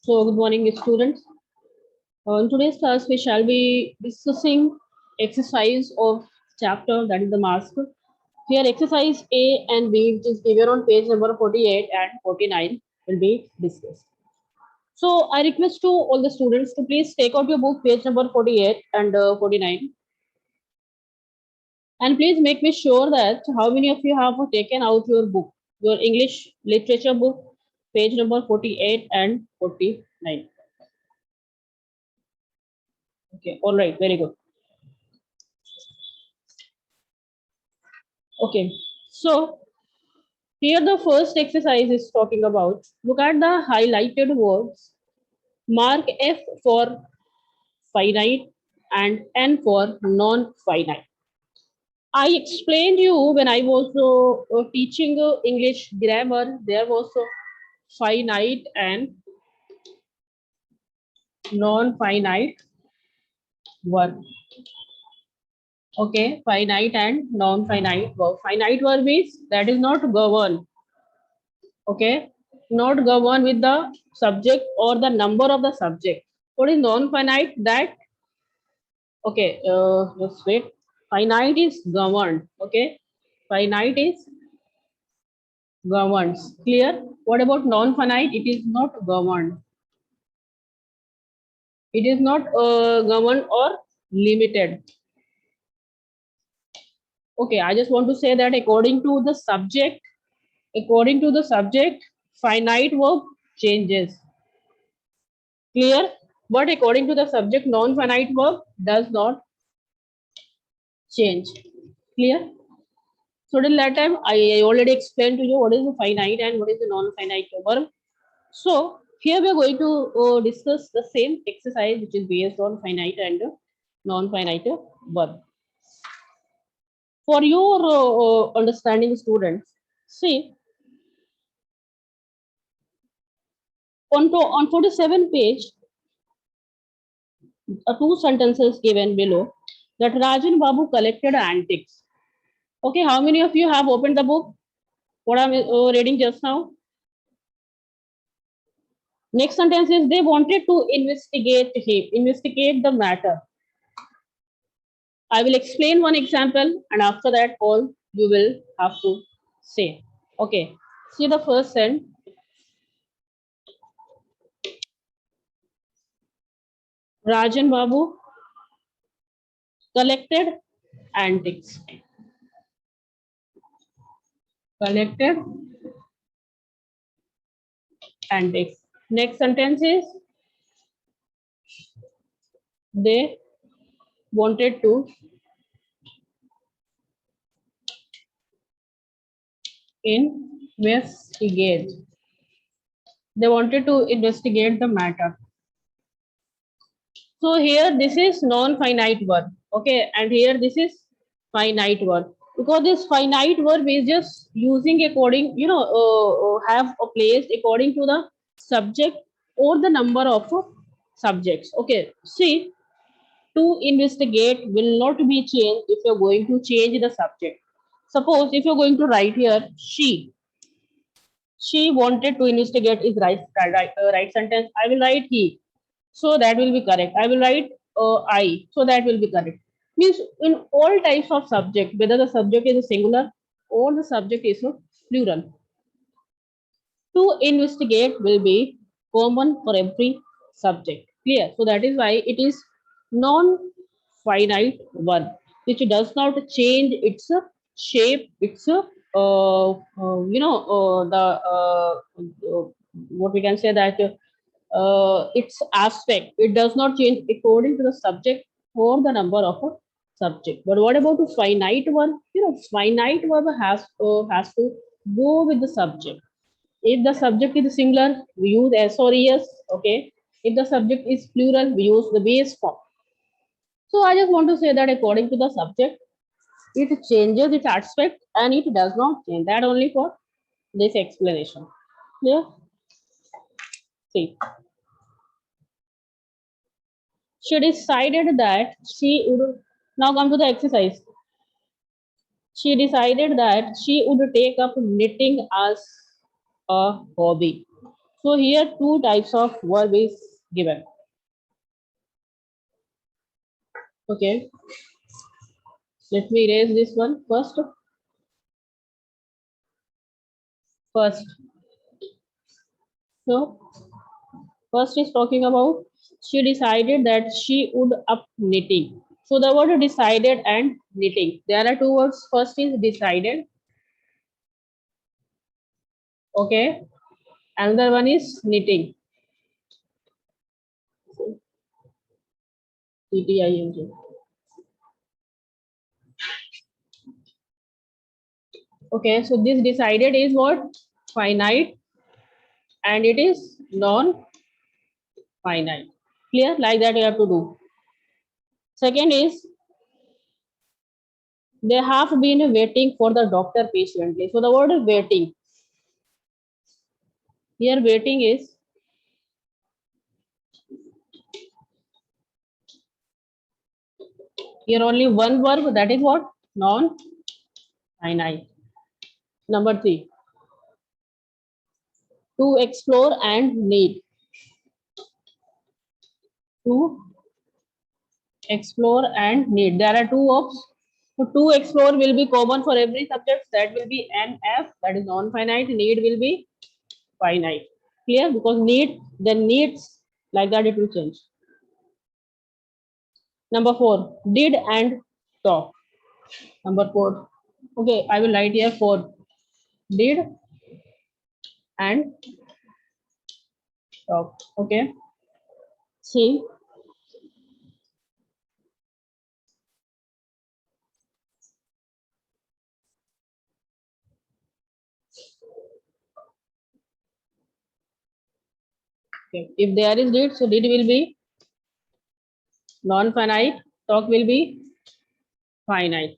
So, good morning, students. In today's class, we shall be discussing exercise of chapter that is the mask. Here, exercise A and B, which is given on page number 48 and 49, will be discussed. So, I request to all the students to please take out your book, page number 48 and 49, and please make me sure that how many of you have taken out your book, your English literature book, page number 48 and 49. Okay, all right, very good. Okay, so here the first exercise is talking about, look at the highlighted words, mark F for finite and N for non-finite. I explained you when I was teaching English grammar, there was finite and non-finite verb. Okay, finite and non-finite verb. Finite verb is that is not governed. Okay, not governed with the subject or the number of the subject. What is non-finite? That okay, just wait. Finite is governed. Okay, finite is governed. Clear? What about non-finite? It is not governed. It is not governed or limited. Okay, I just want to say that according to the subject, finite verb changes. Clear? But according to the subject, non-finite verb does not change. Clear? So till that time, I already explained to you what is the finite and what is the non-finite verb. So here we are going to discuss the same exercise which is based on finite and non-finite verb. For your understanding, students, see on 47 page, two sentences given below that Rajan Babu collected antiques. Okay, how many of you have opened the book? What I'm reading just now? Next sentence is they wanted to investigate the matter. I will explain one example and after that all you will have to say. Okay, see the first sentence. Rajan Babu collected antiques. Collected antiques. Next sentence is they wanted to investigate. They wanted to investigate the matter. So here this is non-finite verb. Okay, and here this is finite verb. Because this finite verb is just using according, have a place according to the subject or the number of subjects. Okay, see, to investigate will not be changed if you're going to change the subject. Suppose if you're going to write here, she wanted to investigate is right sentence. I will write he, so that will be correct. I will write I, so that will be correct. Means in all types of subject, whether the subject is a singular or the subject is a plural, to investigate will be common for every subject. Clear? So that is why it is non-finite verb, which does not change its shape, its what we can say that its aspect. It does not change according to the subject or the number of a subject. But what about the finite verb? Finite verb has to go with the subject. If the subject is singular, we use S or ES. Okay. If the subject is plural, we use the base form. So I just want to say that according to the subject, it changes its aspect and it does not change. That only for this explanation. Clear? See. She decided that she would now come to the exercise. She decided that she would take up knitting as a hobby. So here two types of verb is given. Okay, let me erase this one first. So first is talking about she decided that she would up knitting. So the word decided and knitting. There are two words. First is decided. Okay. Another one is knitting. T-T-I-N-G. Okay. So this decided is what? Finite, and it is non-finite. Clear? Like that you have to do. Second is they have been waiting for the doctor patiently. So the word is waiting. Here waiting is here only one verb, that is what? Non-finite. Number three, to explore and need. To explore and need. There are two verbs. So to explore will be common for every subject. That will be NF, that is non-finite. Need will be finite. Clear? Because need, then needs, like that it will change. Number four, did and talk. Number four. Okay, I will write here four. Did and talk. Okay. See. Okay. If there is did, so did will be non-finite. Talk will be finite.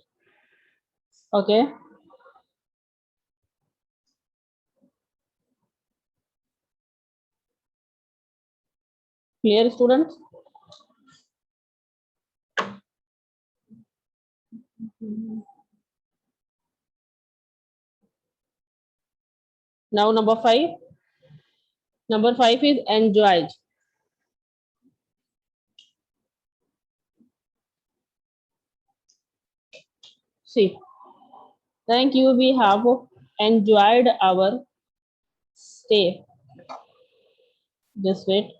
Okay. Clear, students? Now number five. Number five is enjoyed. See, thank you. We have enjoyed our stay. Just wait.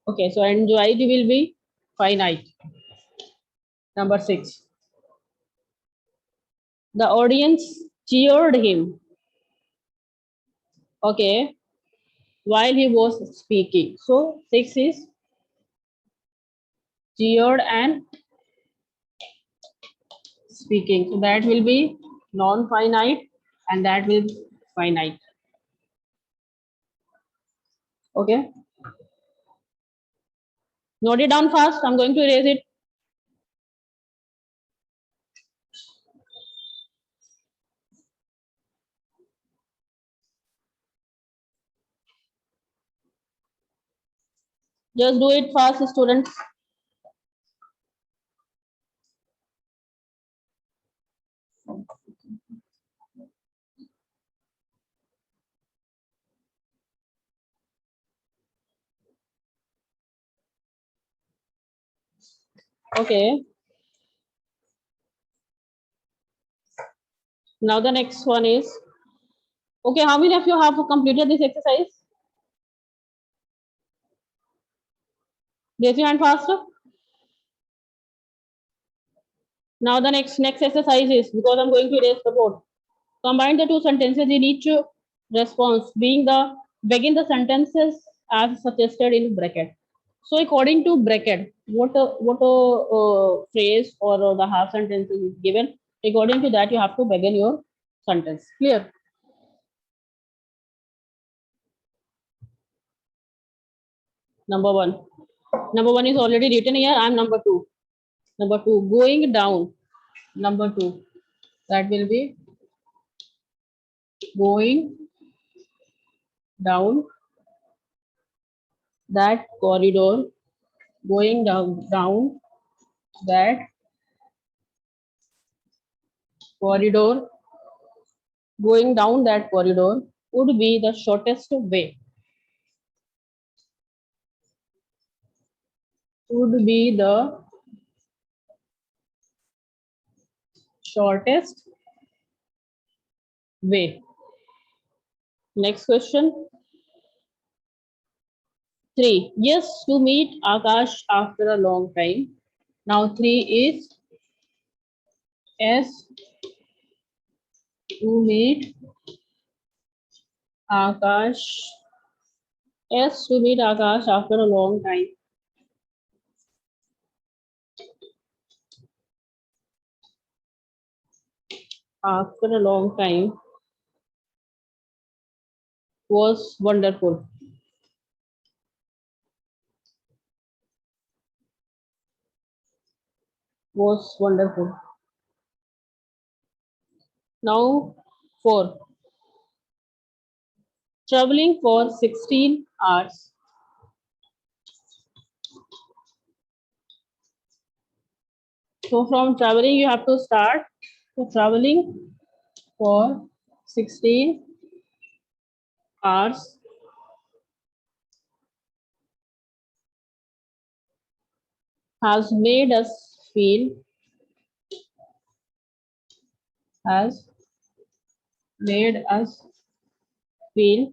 Okay, so enjoyed will be finite. Number six. The audience cheered him. Okay, while he was speaking. So six is cheered and speaking. So that will be non-finite and that will be finite. Okay. Note it down fast. I'm going to erase it. Just do it fast, students. Okay. Now the next one is, okay, how many of you have completed this exercise? Raise your hand faster. Now the next exercise is, because I'm going to erase the board. Combine the two sentences in each response, being the begin the sentences as suggested in bracket. So according to bracket, what phrase or the half sentence is given, according to that you have to begin your sentence. Clear? Number one. Number one is already written here. I'm number two. Number two, going down. Number two, that will be going down that corridor, going down that corridor, going down that corridor would be the shortest way. Would be the shortest way. Next question. 3. Yes, to meet Akash after a long time. Now 3 is yes, to meet Akash. Yes, to meet Akash after a long time. After a long time was wonderful. Was wonderful. Now 4. Traveling for 16 hours. So from traveling you have to start. So traveling for 16 hours has made us feel has made us feel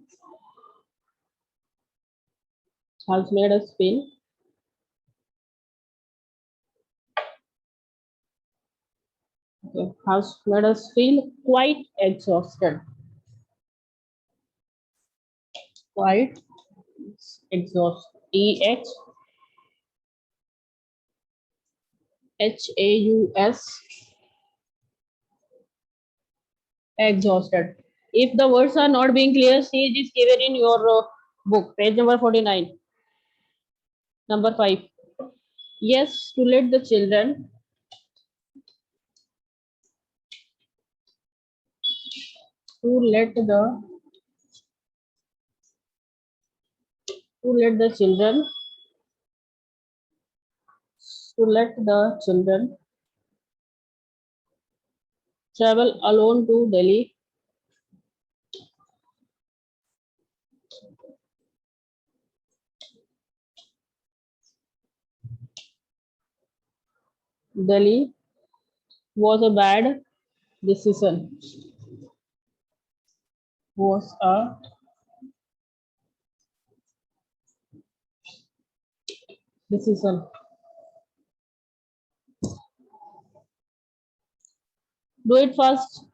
has made us feel has made us feel quite exhausted. Quite exhausted. EXHAUS exhausted. If the words are not being clear, see it is given in your book, page number 49. Number 5. Yes, to let the children to let the to let the children to let the children travel alone to Delhi. Delhi was a bad decision. Was a decision. Do it fast.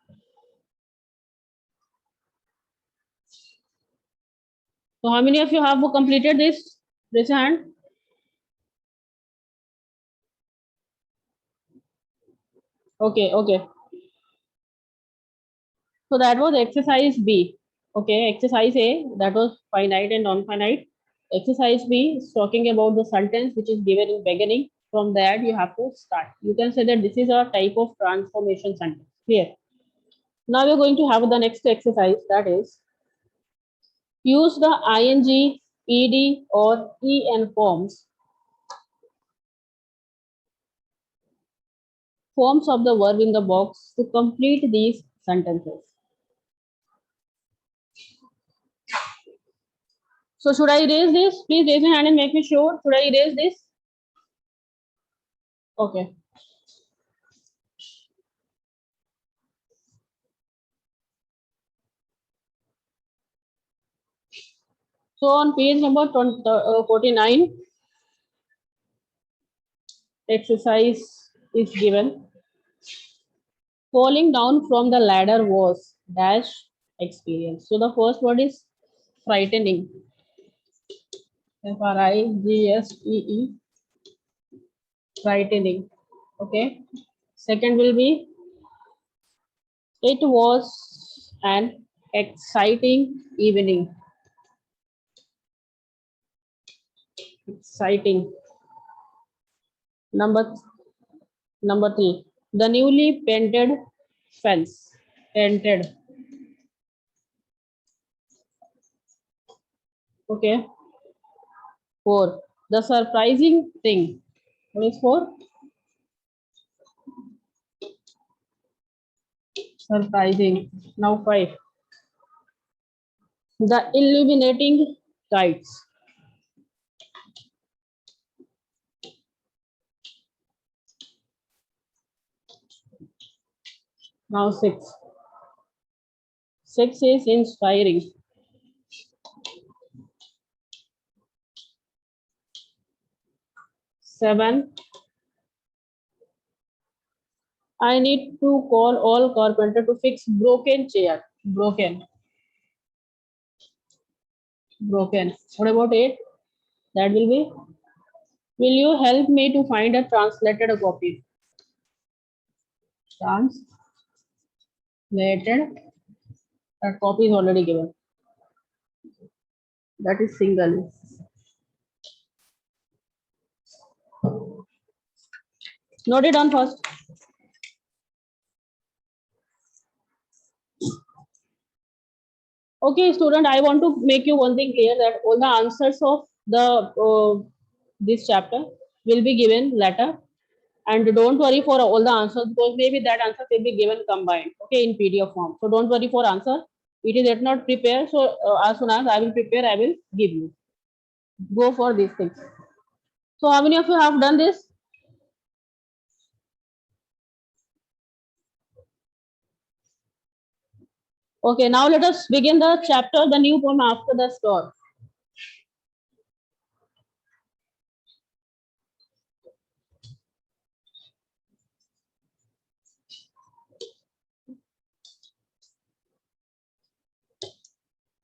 So how many of you have completed this? Raise your hand. Okay, okay. So that was exercise B. Okay, exercise A, that was finite and non-finite. Exercise B is talking about the sentence which is given in beginning. From that you have to start. You can say that this is a type of transformation sentence. Clear? Now we're going to have the next exercise, that is use the ing, ed or en forms of the verb in the box to complete these sentences. So should I erase this? Please raise your hand and make me sure. Should I erase this? Okay. So on page number 49, exercise is given. Falling down from the ladder was dash experience. So the first word is frightening. FRIGSTE, frightening. Okay. Second will be it was an exciting evening. Exciting. Number number 3. The newly painted fence. Painted. Okay. 4. The surprising thing. What is 4? Surprising. Now 5. The illuminating kites. Now 6. 6 is inspiring. 7. I need to call all carpenter to fix broken chair. Broken. Broken. What about 8? That will be. Will you help me to find a translated copy? Translated. That copy is already given. That is single. Note it down first. Okay, student, I want to make you one thing clear that all the answers of the this chapter will be given later, and don't worry for all the answers because maybe that answer will be given combined, okay, in PDF form. So don't worry for answer. It is yet not prepared. So as soon as I will prepare, I will give you. Go for these things. So how many of you have done this? Okay, now let us begin the chapter, the new poem after the storm.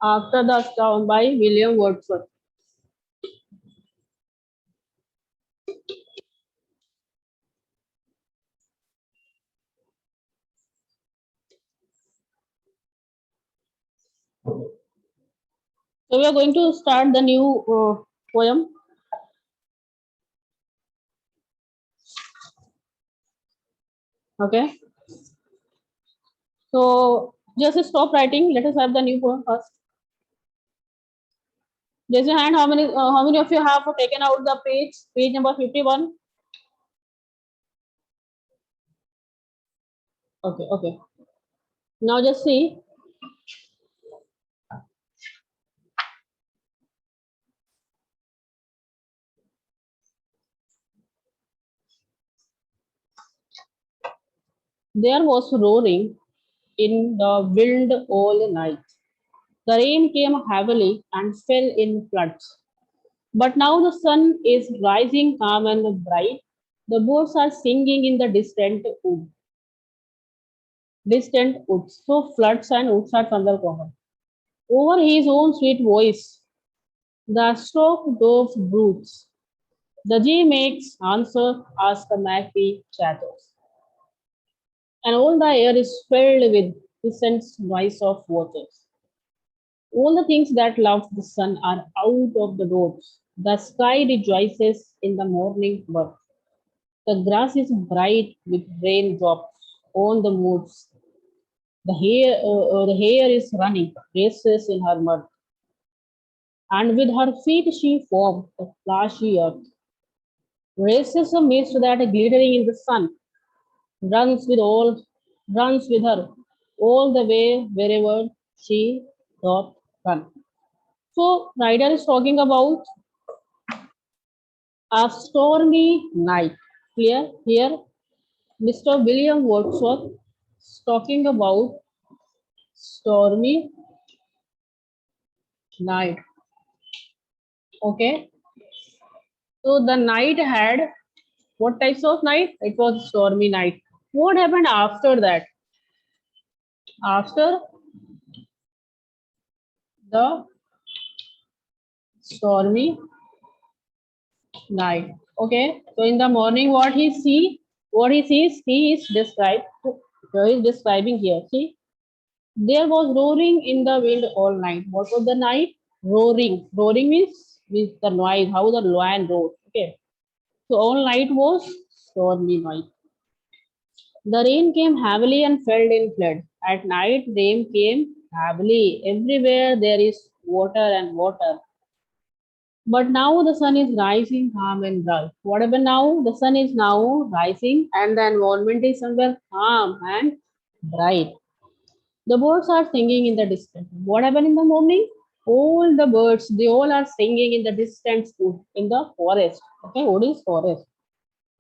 After the Storm by William Wordsworth. So we are going to start the new poem. Okay. So just stop writing. Let us have the new poem first. Raise your hand. How many of you have taken out the page number 51? Okay, okay. Now just see. There was roaring in the wind all night. The rain came heavily and fell in floods. But now the sun is rising calm and bright. The birds are singing in the distant woods. So floods and woods are somewhere common. Over his own sweet voice, the stork dove broods. The jay makes answer as the magpie chatters. And all the air is filled with distant noise of waters. All the things that love the sun are out of the doors. The sky rejoices in the morning birth. The grass is bright with raindrops on the moods. The hare is running races in her mud, and with her feet she formed a flashy earth. Races a mist that glittering in the sun, runs with all, runs with her all the way wherever she doth run. So, writer is talking about a stormy night. Clear? Here, Mr. William Wordsworth is talking about stormy night. Okay. So the night had what types of night? It was stormy night. What happened after that? After the stormy night. Okay. So in the morning, what he sees, he is described. He is describing here. See, there was roaring in the wind all night. What was the night? Roaring. Roaring means with the noise, how the lion roars. Okay. So all night was stormy night. The rain came heavily and fell in flood. At night, rain came heavily. Everywhere there is water and water. But now the sun is rising calm and bright. What happened now? The sun is now rising and the environment is somewhere calm and bright. The birds are singing in the distance. What happened in the morning? All the birds, they all are singing in the distance in the forest. Okay, what is forest?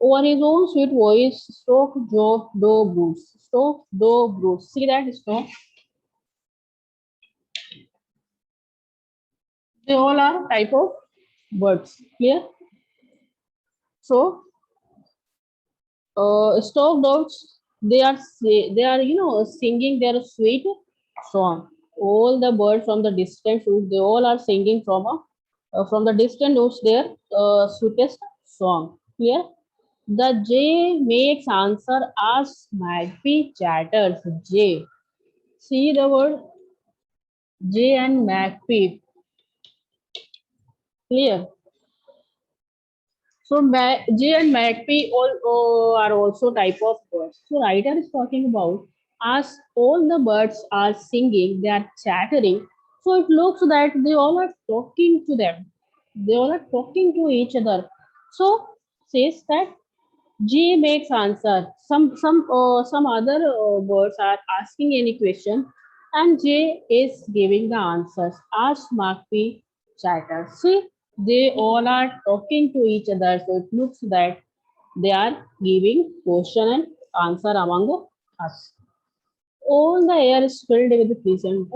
Over his own sweet voice, Stoke Joe Do broods. Stoke Do broods. See that Stoke? They all are type of birds. Clear? So stork dogs, they are singing their sweet song. All the birds from the distant woods, they all are singing from the distant woods their sweetest song. Clear? The jay makes answer as magpie chatters. Jay, see the word jay and magpie. Clear? So jay and magpie all are also type of birds. So writer is talking about as all the birds are singing, they are chattering. So it looks that they all are talking to them. They all are talking to each other. So says that J makes answer. Some other birds are asking any question, and J is giving the answers. Ask Magpie chatter. See, they all are talking to each other, so it looks that they are giving question and answer among us. All the air is filled with the pleasant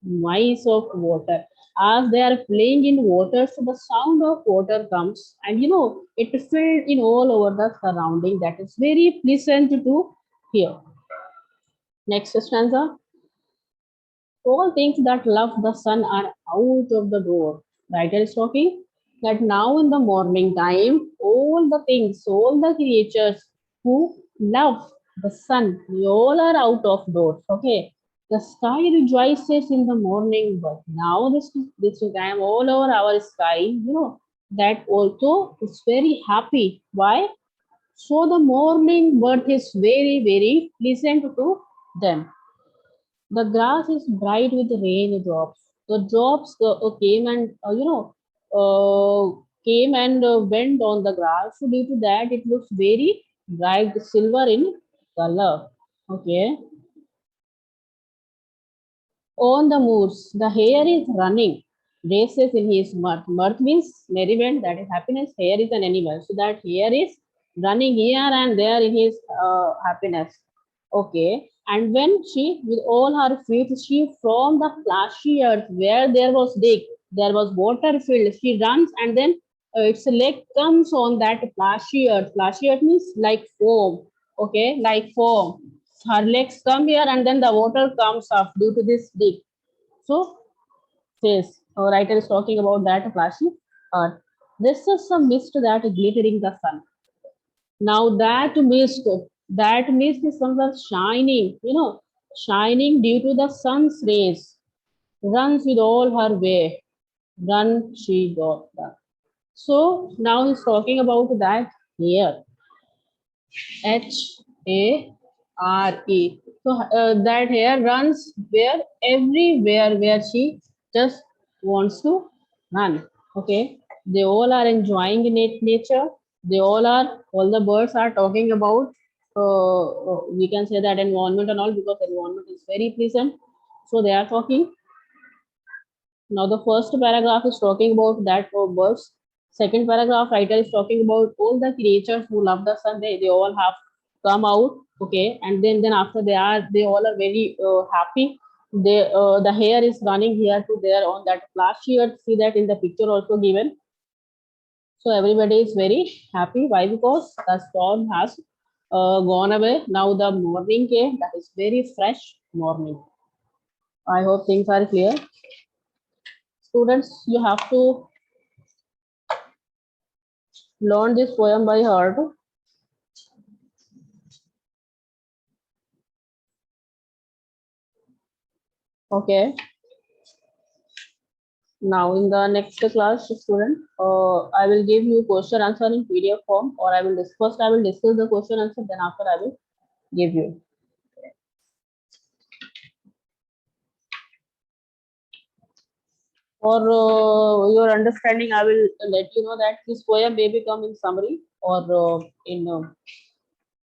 noise of water. As they are playing in water, so the sound of water comes, and it filled in all over the surrounding. That is very pleasant to hear. Next stanza. All things that love the sun are out of the door. Writer is talking that now in the morning time, all the things, all the creatures who love the sun, they all are out of doors. Okay. The sky rejoices in the morning, but now this time all over our sky, that also is very happy. Why? So the morning birth is very, very pleasant to them. The grass is bright with raindrops. The drops came and came and went on the grass. So due to that, it looks very bright silver in color. Okay. On the moors, the hare is running races in his mirth. Mirth means merriment, that is happiness. Hare is an animal, so that hare is running here and there in his happiness. Okay, and when she, with all her feet, she from the flashy earth where there was dig, there was water filled. She runs and then its leg comes on that flashy earth. Flashy earth means like foam. Okay, like foam. Her legs come here and then the water comes up due to this dig. So, says our writer is talking about that flashy earth. This is a mist that glittering the sun. Now that mist is somewhere shining, shining due to the sun's rays. Runs with all her way. Run she got that. So now he's talking about that here. Hare. So that hare runs where everywhere where she just wants to run. Okay. They all are enjoying nature. All the birds are talking about, we can say that environment and all, because environment is very pleasant. So they are talking. Now the first paragraph is talking about that for birds. Second paragraph, writer is talking about all the creatures who love the sun. They all have come out, okay, and then after they all are very happy. The hare is running here to there on that flashy earth. See that in the picture also given. So everybody is very happy. Why? Because the storm has gone away. Now the morning came. That is very fresh morning. I hope things are clear. Students, you have to learn this poem by heart. Okay. Now in the next class, student, I will give you question answer in PDF form, or I will first I will discuss the question answer, then after I will give you. For your understanding, I will let you know that this poem may become in summary or in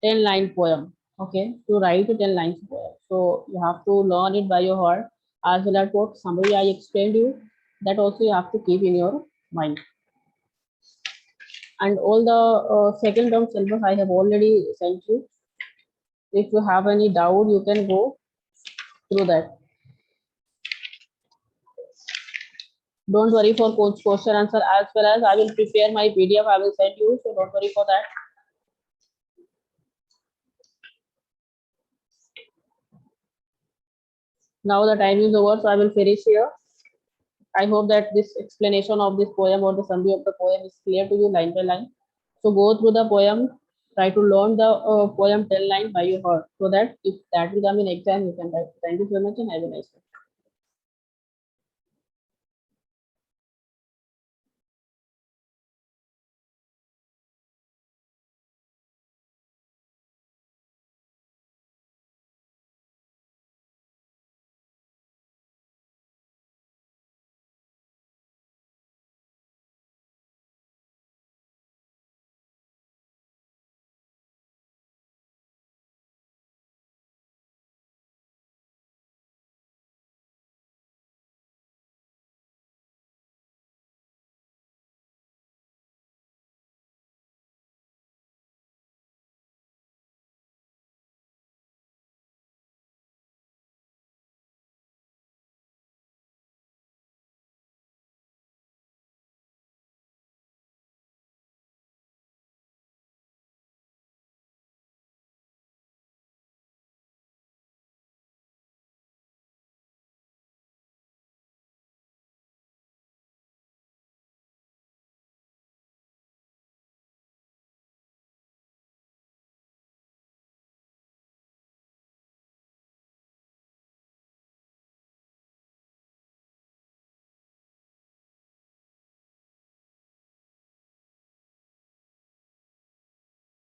10-line poem. Okay, to write 10 lines poem. So you have to learn it by your heart, as well as what summary I explained you. That also you have to keep in your mind. And all the second term syllabus I have already sent you. If you have any doubt, you can go through that. Don't worry for question answer, as well as I will prepare my PDF. I will send you, so don't worry for that. Now the time is over, so I will finish here. I hope that this explanation of this poem or the summary of the poem is clear to you line by line. So go through the poem, try to learn the poem 10 line by your heart, so that if that will come in exam, you can write. Thank you so much and have a nice day.